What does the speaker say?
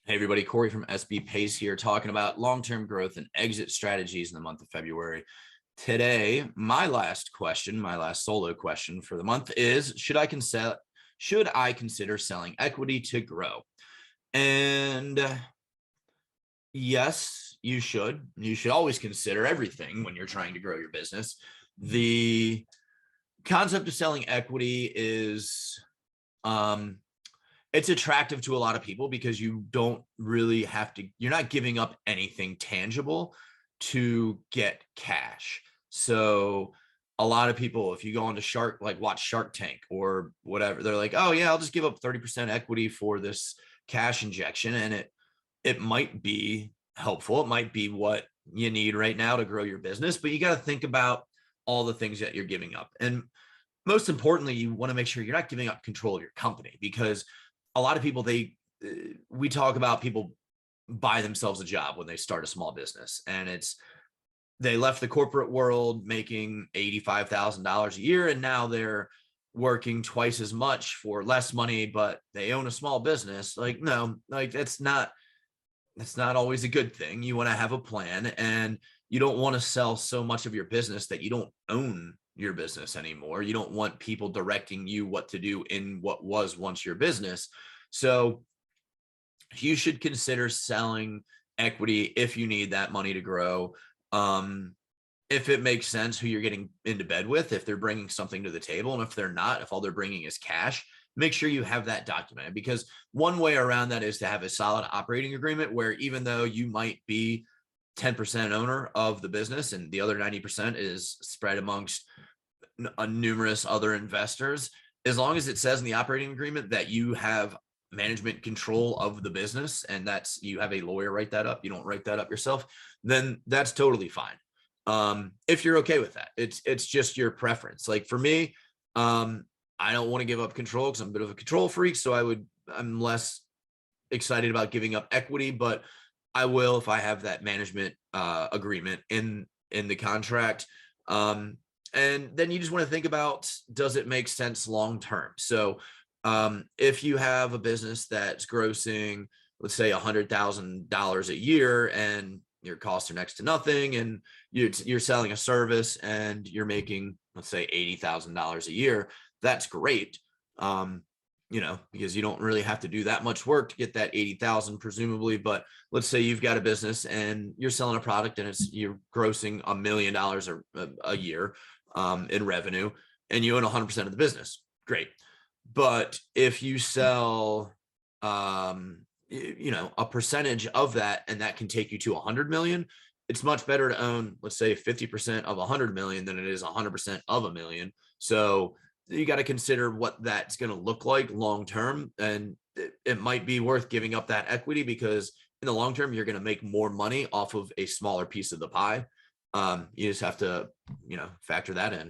Hey everybody, Corey from SB Pace here talking about long-term growth and exit strategies in the month of February. Today, my last question, my last solo question for the month is, should I consider selling equity to grow? And yes, you should. You should always consider everything when you're trying to grow your business. The concept of selling equity is um it's attractive to a lot of people because you don't really have to, you're not giving up anything tangible to get cash. So a lot of people, if you go on to watch Shark Tank or whatever, they're like, oh yeah, I'll just give up 30% equity for this cash injection. And it might be helpful. It might be what you need right now to grow your business, but you got to think about all the things that you're giving up. And most importantly, you want to make sure you're not giving up control of your company, because a lot of people, we talk about people buy themselves a job when they start a small business, and they left the corporate world making $85,000 a year, and now they're working twice as much for less money, but they own a small business. Like, no, like that's not always a good thing. You want to have a plan, and you don't want to sell so much of your business that you don't own your business anymore. You don't want people directing you what to do in what was once your business. So you should consider selling equity if you need that money to grow. Um, if it makes sense who you're getting into bed with, if they're bringing something to the table, and if they're not, if all they're bringing is cash, make sure you have that documented, because one way around that is to have a solid operating agreement where even though you might be 10% owner of the business and the other 90% is spread amongst numerous other investors, as long as it says in the operating agreement that you have management control of the business, and that's, you have a lawyer write that up, you don't write that up yourself, then that's totally fine. If you're okay with that, it's just your preference. Like for me, I don't want to give up control because I'm a bit of a control freak. So I'm less excited about giving up equity, but I will if I have that management agreement in the contract. And then you just want to think about, does it make sense long term? So if you have a business that's grossing, let's say $100,000 a year, and your costs are next to nothing, and you're selling a service and you're making, let's say, $80,000 a year, that's great. Because you don't really have to do that much work to get that 80,000 presumably. But let's say you've got a business and you're selling a product and you're grossing $1 million a year in revenue, and you own 100% of the business. Great. But if you sell, a percentage of that, and that can take you to 100 million, it's much better to own, let's say, 50% of 100 million than it is 100% of a million. So you got to consider what that's going to look like long term. And it might be worth giving up that equity, because in the long term, you're going to make more money off of a smaller piece of the pie. You just have to, factor that in.